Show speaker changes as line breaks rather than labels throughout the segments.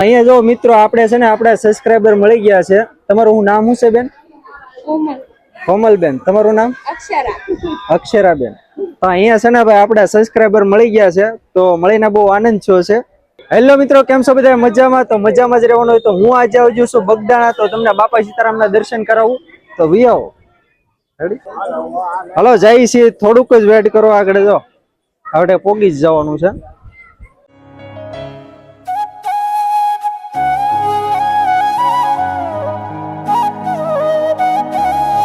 અહીંયા જો મિત્રો આપણે છે ને આપણા સબસ્ક્રાઇબર મળી ગયા છે. તમારું નામ શું છે બેન? કોમલબેન. તમારું નામ? અક્ષરાબેન. તો અહીંયા છે ને ભાઈ આપણા સબસ્ક્રાઇબર મળી ગયા છે, તો મળીને બહુ આનંદ થયો છે. હેલો મિત્રો, કેમ છો બધા? મજામાં? તો મજામાં જ રહેવાનું હોય તો હું આજે આવજો છું બગદાણા, તો તમને બાપા સીતારામના દર્શન કરાવું, તો વી આવો. હલો, જઈ છીએ, થોડુંક જ વેટ કરો, આગળ જો આપણે પોગી જ જવાનું છે.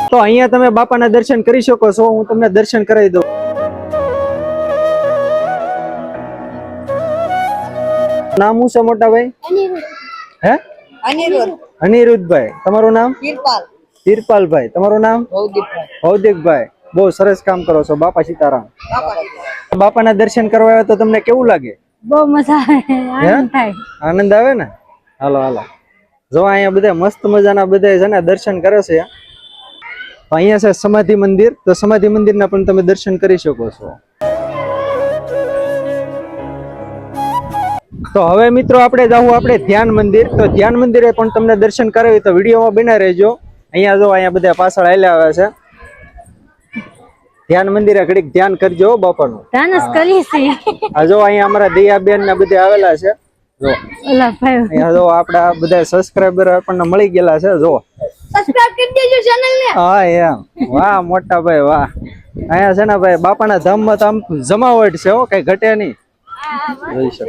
તો અહીંયા તમે બાપાના દર્શન કરી શકો છો, હું તમને દર્શન કરાવી દઉં. નામ શું છે મોટા ભાઈ? હે? અનિરુદ્ધભાઈ. તમારું નામ? તિરપાલભાઈ. તમારું નામ? ભૌતિકભાઈ. બહુ સરસ કામ કરો છો. બાપા સીતારામ. બાપાના દર્શન કરવા આવ્યા તો તમને કેવું લાગે?
બહુ મજા આવે.
આનંદ આવે ને? હાલો હાલો, જો અહીંયા બધા મસ્ત મજાના બધા છે ને દર્શન કરે છે. અહીંયા છે સમાધિ મંદિર, તો સમાધિ મંદિરના પણ તમે દર્શન કરી શકો છો. તો હવે મિત્રો આપણે જાવું આપણે ધ્યાન મંદિર, તો ધ્યાન મંદિરે પણ તમને દર્શન કરાવી, તો વિડીયોમાં બના રહેજો. અહીંયા જો અહીંયા બધા પાછળ આવેલા આવે છે. ધ્યાન મંદિરે ઘડીક ધ્યાન કરજો બાપાનું.
ધ્યાન જ કરીએ છીએ.
આ જો અહીંયા અમારા દયાબેન ને બધા આવેલા છે. જો ઓલા ભાઈ અહીંયા જો આપડા બધા સબસ્ક્રાઇબર આપણને મળી ગયેલા છે. જો
સબસ્ક્રાઇબ કરી દેજો ચેનલ ને.
હા એમ. વાહ મોટા ભાઈ વાહ. અહીંયા છે ને ભાઈ બાપાના ધામમાં તો આમ જમાવટ છે, હો કઈ ઘટે નહીં. જોઈ શકો.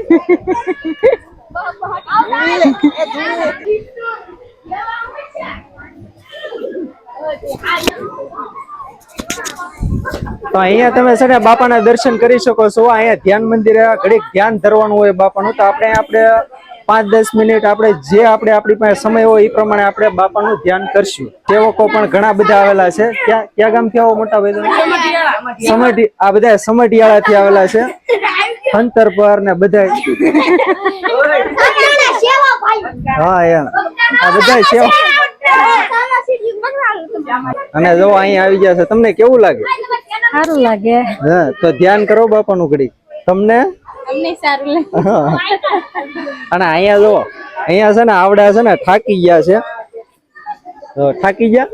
તો અહીંયા તમે છે ને બાપાના દર્શન કરી શકો છો. અહીંયા ધ્યાન મંદિરે ઘડીક ધ્યાન ધરવાનું હોય બાપાનું, તો આપણે 5-10 મિનિટ આપણે જે આપણી પાસે સમય હોય એ પ્રમાણે આપણે બાપાનું ધ્યાન કરશું. સેવકો પણ ઘણા બધા આવેલા છે. ક્યાં ગામથી આવો મોટા ભાઈ? સમઢી. આ બધા સમઢિયાળા થી આવેલા છે. અંતરપર ને બધા. હા એમ. આ બધા સેવા. અને જો અહીંયા આવી ગયા છે, તમને કેવું લાગે?
સારું લાગે.
હા, તો ધ્યાન કરો બાપાનું ઘડી. તમને
સારું લાગે.
અને અહીંયા જો અહીંયા છે ને આવડા છે ને થાકી ગયા છે. થાકી ગયા?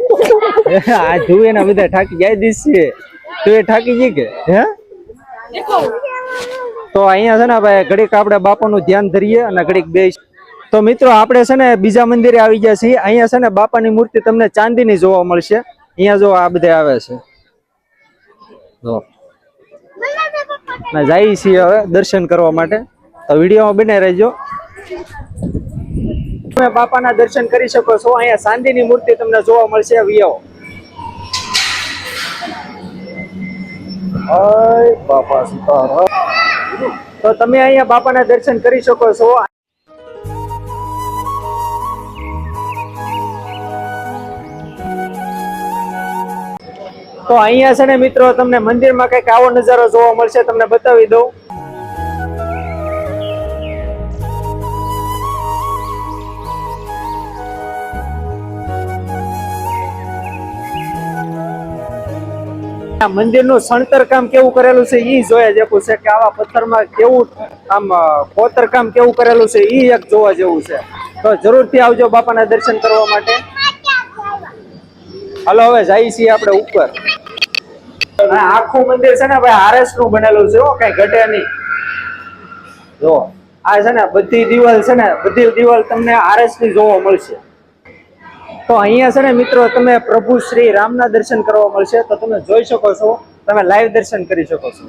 આ જુએ ને બધા થાકી ગયા. દિશે તું એ થાકી ગઈ કે? હે? તો અહીંયા છે ને ભાઈ ઘડીક આપણે બાપાનું ધ્યાન ધરીએ અને ઘડીક બેસ. તો મિત્રો આપણે છે ને બીજા મંદિરે આવી ગયા છીએ. અહીંયા છે ને બાપાની મૂર્તિ તમને ચાંદીની જોવા મળશે. અહીંયા જો આ બધા આવે છે. જો ના જઈએ છીએ હવે દર્શન કરવા માટે, તો વિડીયોમાં બને રહેજો. તમે બાપાના દર્શન કરી શકો છો. અહીંયા ચાંદીની મૂર્તિ તમને જોવા મળશે. વિયાઓ બાપા સીતારામ. તો તમે અહીંયા બાપાના દર્શન કરી શકો છો. તો અહીંયા છે ને મિત્રો તમને મંદિરમાં કઈક આવો નજારો જોવા મળશે, તમને બતાવી દઉં. મંદિરનું સણતર કામ કેવું કરેલું છે ઈ જોયા જેવું છે, કે આવા પથ્થરમાં કેવું આમ કોતર કામ કેવું કરેલું છે ઈ એક જોવા જેવું છે. તો જરૂરથી આવજો બાપાના દર્શન કરવા માટે. હાલો હવે જઈએ છીએ આપણે ઉપર. આખું મંદિર છે ને ભાઈ આરસ નું બનેલું છે, કઈ ઘટે નહીં. જો આ છે ને બધી દિવાલ છે ને, બધી દિવાલ તમને આરસ ની જોવા મળશે. તો અહીંયા છે ને મિત્રો તમે પ્રભુ શ્રી રામના દર્શન કરવા મળશે, તો તમે જોઈ શકો છો, તમે લાઈવ દર્શન કરી શકો છો.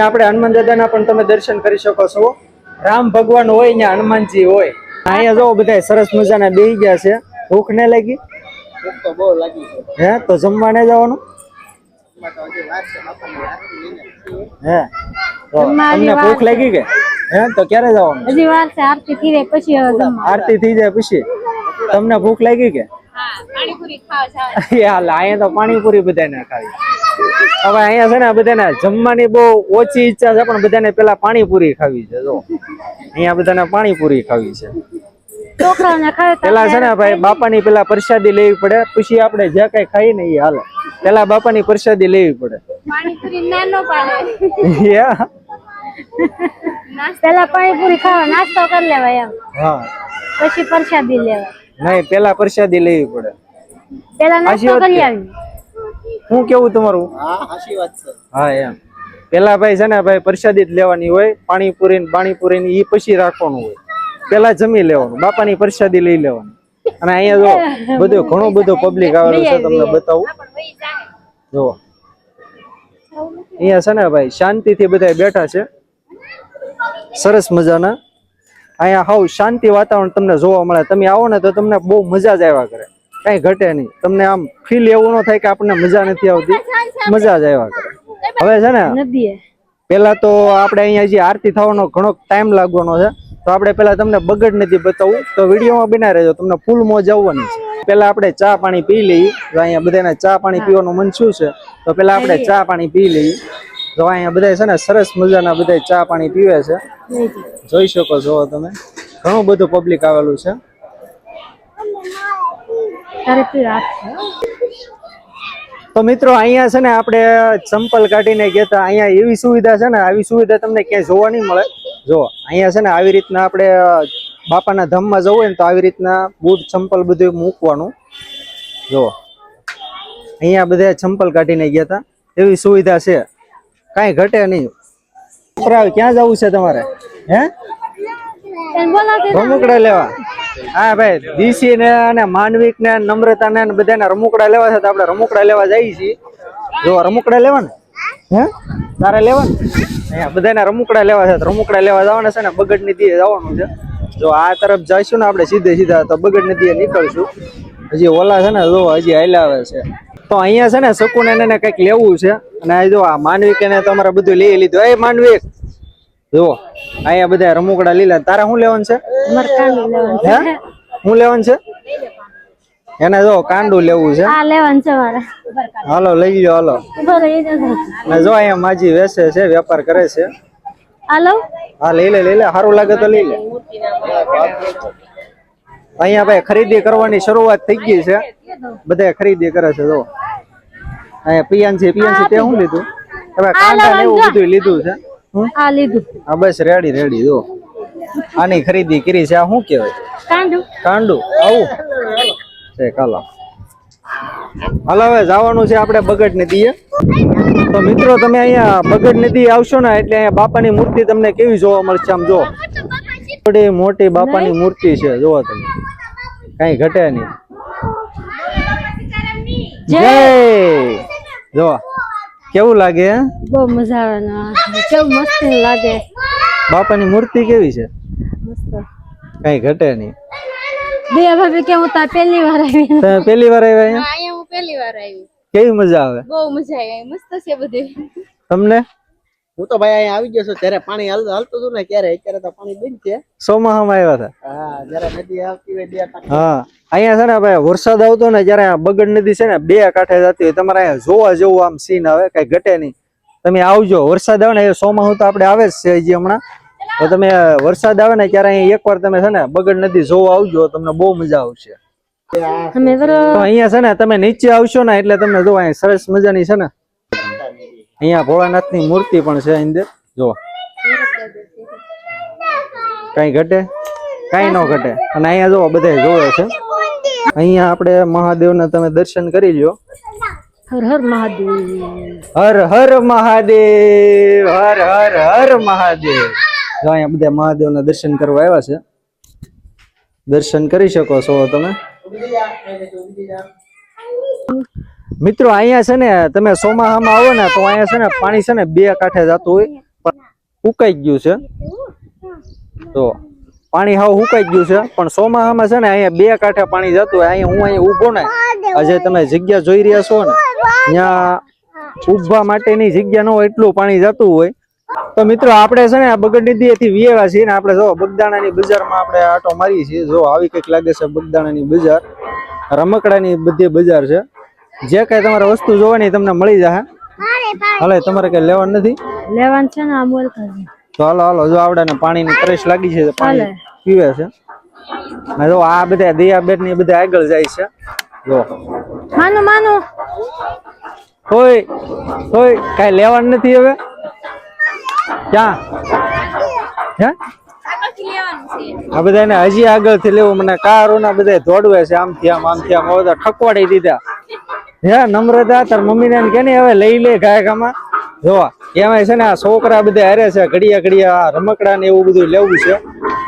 આપણે હનુમાન દાદાના પણ તમે દર્શન કરી શકો છો. રામ ભગવાન હોય અહીંયા હનુમાનજી હોય. અહીંયા જો બધા સરસ મજાના બેહી ગયા છે. ભૂખ ને લાગી? ભૂખ તો બહુ લાગી છે. હે તો જમવા ને જવાનું? હે તો તમને ભૂખ લાગી કે? હે તો ક્યારે જવાનું?
હજી વાર છે. આરતી થઈ જાય પછી જમવા.
આરતી થઈ જાય પછી તમને ભૂખ લાગી કે?
હા, પાણીપુરી ખાવા જાવ.
હાલ અહીંયા તો પાણીપુરી બધાને ખાવી. હવે અહીંયા છે ને બધાને જમવાની બહુ ઓછી ઈચ્છા છે, પણ બધાને પેલા પાણીપુરી ખાવી છે. જો અહીંયા બધાને પાણીપુરી ખાવી છે.
છોકરાઓને ખાવે તો
પેલા છે ને ભાઈ બાપાની પેલા પ્રસાદી લેવી પડે, પછી આપણે જે કઈ ખાઈ ને એ હાલે. પેલા બાપાની પ્રસાદી લેવી પડે.
પાણીપુરી નાનો પાડે.
Yeah.
પેલા પાણીપુરી ખાવા નાસ્તો કરી લેવાય એમ,
હા
પછી પ્રસાદી લેવાય.
નહીં, પેલા પ્રસાદી લેવી પડે.
પેલા નાસ્તો
સાચી વાત
કરી
છે.
આવી.
શું કેવું તમારું? હા એમ પેલા ભાઈ છે ને ભાઈ પ્રસાદી જ લેવાની હોય. પાણીપુરી ને ઈ પછી રાખવાનું હોય. પેલા જમી લેવાનું, બાપાની પ્રસાદી લઈ લેવાની. અને અહીંયા જો બધું ઘણું બધું પબ્લિક આવેલું છે, તમને બતાવું. જો અહીંયા છે ને ભાઈ શાંતિથી બધા બેઠા છે, સરસ મજાના. અહીંયા હાવ શાંતિ વાતાવરણ તમને જોવા મળે. તમે આવો ને તો તમને બહુ મજા જ આવ્યા કરે, કઈ ઘટે નહીં. તમને આમ ફીલ એવું ન થાય કે આપણને મજા નથી આવતી, મજા જ આવ્યા કરે. હવે છે ને
નદીએ
પેલા તો આપણે અહીંયા જે આરતી થવાનો ઘણો ટાઈમ લાગવાનો છે, તો આપણે પેલા તમને બગડ નદી બતાવું, તો વિડીયોમાં બના રહેજો, તમને ફૂલ મોજ આવવાની છે. પેલા આપણે ચા પાણી પી લઈએ. તો અહીંયા બધાને ચા પાણી પીવાનું મન શું છે, તો પેલા આપણે ચા પાણી પી લઈએ. તો અહીંયા બધા છે ને સરસ મજાના બધા ચા પાણી પીવે છે, જોઈ શકો છો તમે. ઘણું બધું પબ્લિક આવેલું છે.
તારે પીવા
તો મિત્રો અહીંયા છે ને આપણે ચંપલ કાઢીને ગયા. અહીંયા એવી સુવિધા છે ને, આવી સુવિધા તમને ક્યાંય જોવા નહીં મળે. જો અહીંયા છે ને આવી રીતના આપણે બાપાના ધામમાં જવું હોય ને તો આવી રીતના બૂટ ચંપલ બધું મૂકવાનું. જો અહીંયા બધા ચંપલ કાઢીને ગયા હતા, એવી સુવિધા છે, કાંઈ ઘટે નહીં. ક્યાં જવું છે તમારે? હે રમકડા લેવા? હા ભાઈ, દીસી ને અને માનવિક ને નમ્રતા ને બધાને રમકડા લેવા છે, તો આપણે રમકડા લેવા જઈએ છીએ. જો રમકડા લેવા ને, હે તારે લેવા ને? અહીંયા બધાને રમકડા લેવા છે, રમકડા લેવા જવાના છે ને બગડ નદીએ જવાનું છે. જો આ તરફ જઈશું ને આપણે સીધા તો બગડ નદીએ નીકળશું. હજી ઓલા છે ને જો હજી હાલ્યા આવે છે. તો અહીંયા છે ને શકુન એને કંઈક લેવું છે, અને આ જો આ માનવિક એને તમારે બધું લઈ લીધું. એ માનવિક જો અહીંયા બધા રમકડા લીલા. તારે શું લેવાનું છે? હે શું લેવાનું છે? એને જો કાંડું લેવું છે.
આ લેવાનું છે મારે.
હાલો લઈ લો, હાલો. ને જો અહીંયા માજી વેચે છે, વેપાર કરે છે.
હાલો
હા લઈ લે સારું લાગે તો લઈ લે. અહીંયા ભાઈ ખરીદી કરવાની શરૂઆત થઈ ગઈ છે, બધા ખરીદી કરે છે. જો અહીંયા પિયાંસી તે શું લીધું? હવે કાંડા ને એવું બધું લીધું છે.
આ લીધું.
હા બસ રેડી. જો આની ખરીદી કરી છે. આ શું કહેવાય? કાંડું. આવું છે. કાલો હાલો હવે જવાનું છે આપણે બગડ નદીએ. તો મિત્રો તમે અહીંયા બગડ નદી આવશો ને એટલે અહીંયા બાપાની મૂર્તિ તમને કેવી જોવા મળશે. આમ જો થોડી મોટી બાપાની મૂર્તિ છે, જોવો તમે, કઈ ઘટે નહીં. જય જો કેવું લાગે?
બહુ મજા આવે, કેવું મસ્ત લાગે.
બાપાની મૂર્તિ કેવી છે?
મસ્ત,
કઈ ઘટે નહીં.
બે ભાભી કેવું તા પહેલી વાર આવી.
તમે પહેલી વાર આવ્યા અહીંયા?
અહીંયા હું પહેલી વાર આવી.
કેવી મજા આવે?
બહુ મજા આવી, મસ્ત છે બધું.
તમને?
હું તો ભાઈ અહીંયા આવી ગયો છું. ત્યારે પાણી હાલતું હતું ને, અત્યારે તો પાણી બંધ છે.
સોમાહામાં આવ્યા હતા.
હા, જયારે નદી આવતી હોય બે કાંઠે.
હા અહીંયા છે ને ભાઈ વરસાદ આવતો ને જયારે બગડ નદી છે ને બે કાંઠે જતી હોય, તમારે અહીંયા જોવા જેવું આમ સીન આવે, કઈ ઘટે નહીં. તમે આવજો. વરસાદ આવે ને એ સોમાહુ તો આપણે આવે જ છે હજી હમણાં. તો તમે વરસાદ આવે ને ત્યારે અહીંયા એકવાર તમે છે ને બગડ નદી જોવા આવજો, તમને બહુ મજા આવશે. તો અહીંયા છે ને તમે નીચે આવશો ને એટલે તમને જો અહીંયા સરસ મજાની છે ને અહીંયા ભોળાનાથની મૂર્તિ પણ છે અંદર. જો કઈ ઘટે? કઈ ન ઘટે. અને અહીંયા જો બધા જોવે છે. અહીંયા આપણે મહાદેવના તમે દર્શન કરી લ્યો.
હર હર મહાદેવ.
હર હર મહાદેવ, હર હર હર મહાદેવ. જો અહીંયા બધા મહાદેવના દર્શન કરવા આવ્યા છે, દર્શન કરી શકો છો તમે. મિત્રો અહીંયા છે ને તમે સોમાહામાં આવો ને તો અહીંયા છે ને પાણી છે ને બે કાંઠે જતું હોય, પણ ઉકાઈ ગયું છે. તો પાણી હાવ સુકાઈ ગયું છે, પણ સોમાહામાં છે ને અહીંયા બે કાંઠે પાણી જતું હોય. અહીંયા હું અહીંયા ઊભો ને, આજે તમે જગ્યા જોઈ રહ્યા છો ને, ત્યાં ઉભવા માટેની જગ્યા ન હોય એટલું પાણી જતું હોય. તો મિત્રો આપણે છે ને બગડ નદીએથી વિયેવા છીએ ને આપણે જો બગદાણાની બજારમાં આપણે આટો મારીએ છીએ. જો આવી કંઈક લાગે છે બગદાણાની બજાર, રમકડાની બધી બજાર છે. જે કઈ તમારે વસ્તુ જોવાની તમને મળી જશે. હાલે તમારે કઈ લેવાનું નથી?
લેવાનું છે ને, અમૂલ કરી.
તો હાલો જો આવડાને પાણીની તરસ લાગી છે, પાણી પીવે છે. ને જો આ બધા દિયાબેન ની બધા આગળ જાય છે જો
માનું માનું
હોય હોય કઈ લેવાનું નથી હવે ક્યાં હે આ બધાને હજી આગળથી લેવું મને કારો ના બધા દોડવે છે આમથી આમ હવે તો ઠકવાડી દીધા હે નમ્રતા તાર મમ્મીને કે ને હવે લઈ લે ગાયકામાં જોવા એમાં છે ને આ છોકરા બધા હારે છે ઘડિયા રમકડા ને એવું બધું લેવું છે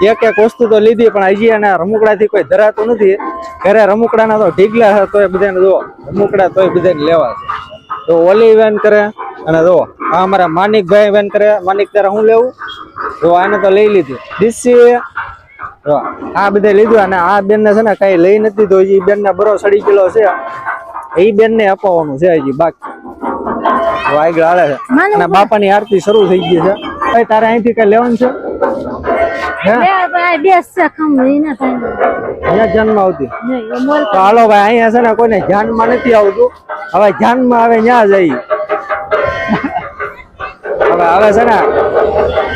એક એક વસ્તુ તો લીધી પણ હજી એના રમકડા થી કોઈ ધરાતું નથી ઘરે રમકડા ના તો ઢીગલા છે તોય બધાને જો રમકડા તોય બધાને લેવા છે તો ઓલી વેન કરે અને જો આ અમારા માનિકભાઈ વેન કરે માનિક તારે હું લેવું તો આને તો લઈ લીધું દીસી આ બધે લીધું અને આ બેન ને છે ને કઈ લઈ નથી તો એ બેન ને બરો સડી ગયેલો છે એ બેન ને અપાવવાનું છે હજી બાકી આગળ હાલે છે અને બાપાની આરતી શરૂ થઈ ગઈ છે ભાઈ તારે અહીંથી કઈ લેવાનું છે હે અહીંયા ધ્યાનમાં આવતી તો હાલો ભાઈ અહીંયા છે ને કોઈને ધ્યાનમાં નથી આવતું હવે ધ્યાનમાં આવે ત્યાં જઈએ હવે છે ને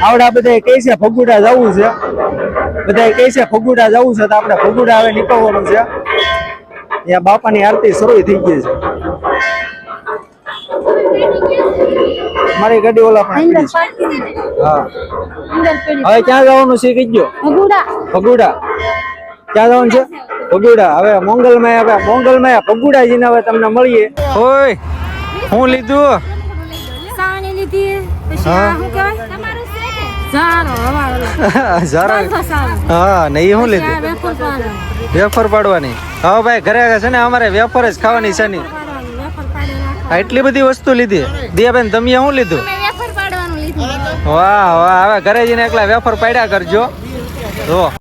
આવડા બધા કહે છે ફગુડા જવું છે બધા કહે છે ફગુડા જવું છે તો આપણે ફગુડા હવે નીકળવાનું છે ત્યાં બાપાની આરતી શરૂ થઈ ગઈ છે મારી ગાડી ઓલા પણ હા હવે ક્યાં જવાનું છે કીજો ફગુડા ક્યાં જવાનું છે ફગુડા હવે મોંગલમાં ફગુડાજીને હવે તમને મળીએ ઓય હું લીધું
સાવણી લીધી પછી
હા.
આ શું કહેવાય તમારું છે કે ઝારો
જરા હા નહીં હું લીધું વેફર પાડવાની હા ભાઈ ઘરે છે ને અમારે વેફર જ ખાવાની છે ની એટલી બધી વસ્તુ લીધી દિયાબેન તમે શું લીધું
વેફર પાડવાનું લીધું
વાહ વાહ હવે ઘરે જઈને એકલા વેફર પાડ્યા કરજો જો